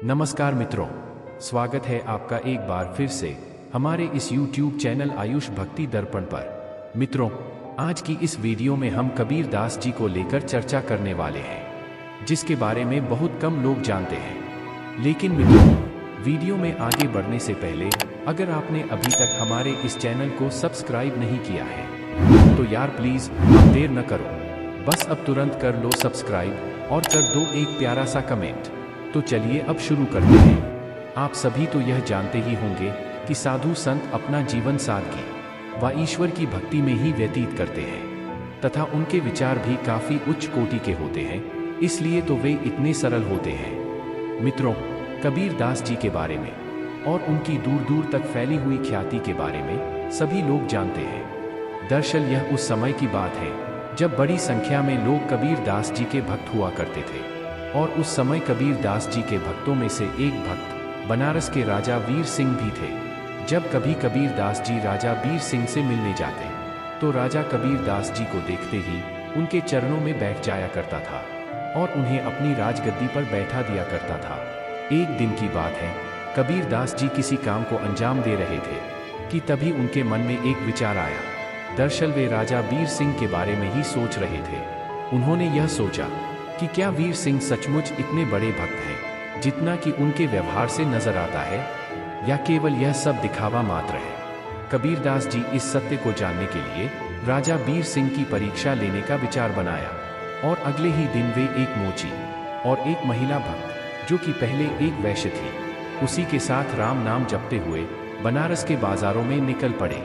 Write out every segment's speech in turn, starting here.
नमस्कार मित्रों, स्वागत है आपका एक बार फिर से हमारे इस YouTube चैनल आयुष भक्ति दर्पण पर। मित्रों, आज की इस वीडियो में हम कबीर दास जी को लेकर चर्चा करने वाले हैं, जिसके बारे में बहुत कम लोग जानते हैं। लेकिन मित्रों, वीडियो में आगे बढ़ने से पहले अगर आपने अभी तक हमारे इस चैनल को सब्सक्राइब नहीं किया है तो यार प्लीज अब देर न करो, बस अब तुरंत कर लो सब्सक्राइब और कर दो एक प्यारा सा कमेंट। तो चलिए अब शुरू करते हैं। आप सभी तो यह जानते ही होंगे कि साधु संत अपना जीवन सादगी व ईश्वर की भक्ति में ही व्यतीत करते हैं तथा उनके विचार भी काफी उच्च कोटि के होते हैं, इसलिए तो वे इतने सरल होते हैं। मित्रों, कबीर दास जी के बारे में और उनकी दूर दूर तक फैली हुई ख्याति के बारे में सभी लोग जानते हैं। दरअसल यह उस समय की बात है जब बड़ी संख्या में लोग कबीर दास जी के भक्त हुआ करते थे, और उस समय कबीर दास जी के भक्तों में से एक भक्त बनारस के राजा वीर सिंह भी थे। जब कभी कबीर दास जी राजा वीर सिंह से मिलने जाते तो राजा कबीर दास जी को देखते ही उनके चरणों में बैठ जाया करता था और उन्हें अपनी राजगद्दी पर बैठा दिया करता था। एक दिन की बात है, कबीर दास जी किसी काम को अंजाम दे रहे थे कि तभी उनके मन में एक विचार आया। दरअसल वे राजा वीर सिंह के बारे में ही सोच रहे थे। उन्होंने यह सोचा कि क्या वीर सिंह सचमुच इतने बड़े भक्त हैं जितना कि उनके व्यवहार से नजर आता है, या केवल यह सब दिखावा मात्र है। कबीर दास जी इस सत्य को जानने के लिए राजा वीर सिंह की परीक्षा लेने का विचार बनाया और अगले ही दिन वे एक मोची और एक महिला भक्त, जो कि पहले एक वैश्य थी, उसी के साथ राम नाम जपते हुए बनारस के बाजारों में निकल पड़े।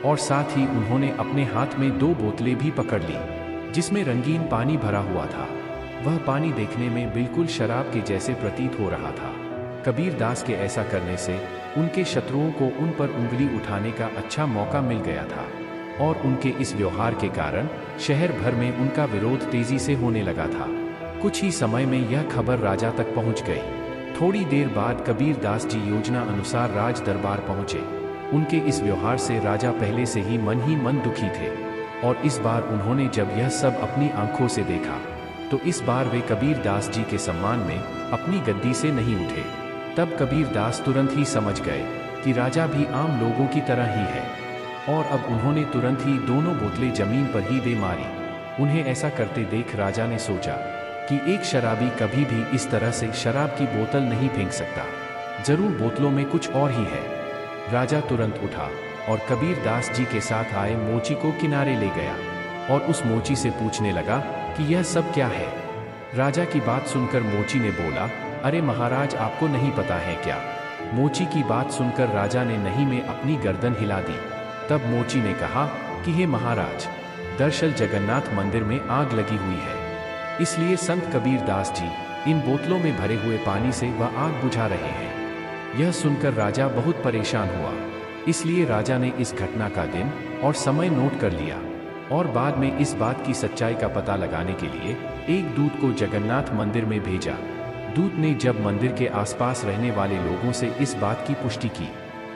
और साथ ही उन्होंने अपने हाथ में 2 बोतलें भी पकड़ ली जिसमें रंगीन पानी भरा हुआ था। वह पानी देखने में बिल्कुल शराब के जैसे प्रतीत हो रहा था। कबीर दास के ऐसा करने से उनके शत्रुओं को उन पर उंगली उठाने का अच्छा मौका मिल गया था, और उनके इस व्यवहार के कारण शहर भर में उनका विरोध तेजी से होने लगा था। कुछ ही समय में यह खबर राजा तक पहुंच गई। थोड़ी देर बाद कबीर दास जी योजना अनुसार राज दरबार पहुंचे। उनके इस व्यवहार से राजा पहले से ही मन दुखी थे, और इस बार उन्होंने जब यह सब अपनी आंखों से देखा तो इस बार वे कबीर दास जी के सम्मान में अपनी गद्दी से नहीं उठे। तब कबीर दास तुरंत ही समझ गए कि राजा भी आम लोगों की तरह ही है, और अब उन्होंने तुरंत ही दोनों बोतलें जमीन पर ही दे मारी। उन्हें ऐसा करते देख राजा ने सोचा कि एक शराबी कभी भी इस तरह से शराब की बोतल नहीं फेंक सकता, जरूर बोतलों में कुछ और ही है। राजा तुरंत उठा और कबीर दास जी के साथ आए मोची को किनारे ले गया और उस मोची से पूछने लगा कि यह सब क्या है। राजा की बात सुनकर मोची ने बोला, अरे महाराज, आपको नहीं पता है क्या? मोची की बात सुनकर राजा ने नहीं में अपनी गर्दन हिला दी। तब मोची ने कहा कि हे महाराज, दरअसल जगन्नाथ मंदिर में आग लगी हुई है, इसलिए संत कबीर दास जी इन बोतलों में भरे हुए पानी से वह आग बुझा रहे हैं। यह सुनकर राजा बहुत परेशान हुआ, इसलिए राजा ने इस घटना का दिन और समय नोट कर लिया और बाद में इस बात की सच्चाई का पता लगाने के लिए एक दूत को जगन्नाथ मंदिर में भेजा। दूत ने जब मंदिर के आसपास रहने वाले लोगों से इस बात की पुष्टि की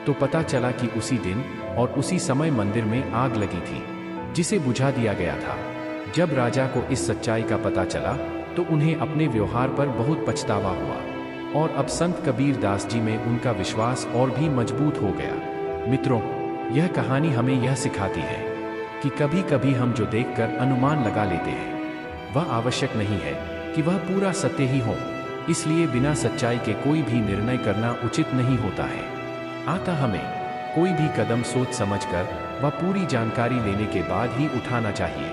तो पता चला कि उसी दिन और उसी समय मंदिर में आग लगी थी, जिसे बुझा दिया गया था। जब राजा को इस सच्चाई का पता चला तो उन्हें अपने व्यवहार पर बहुत पछतावा हुआ, और अब संत कबीर दास जी में उनका विश्वास और भी मजबूत हो गया। मित्रों, यह कहानी हमें यह सिखाती है कि कभी कभी हम जो देखकर अनुमान लगा लेते हैं वह आवश्यक नहीं है कि वह पूरा सत्य ही हो, इसलिए बिना सच्चाई के कोई भी निर्णय करना उचित नहीं होता है। अतः हमें कोई भी कदम सोच समझकर व पूरी जानकारी लेने के बाद ही उठाना चाहिए।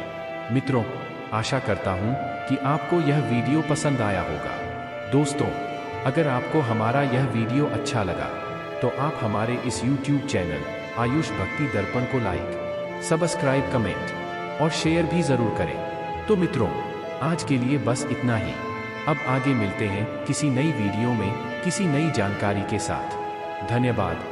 मित्रों, आशा करता हूं कि आपको यह वीडियो पसंद आया होगा। दोस्तों, अगर आपको हमारा यह वीडियो अच्छा लगा तो आप हमारे इस YouTube चैनल आयुष भक्ति दर्पण को लाइक, सब्सक्राइब, कमेंट और शेयर भी जरूर करें। तो मित्रों, आज के लिए बस इतना ही। अब आगे मिलते हैं किसी नई वीडियो में किसी नई जानकारी के साथ। धन्यवाद।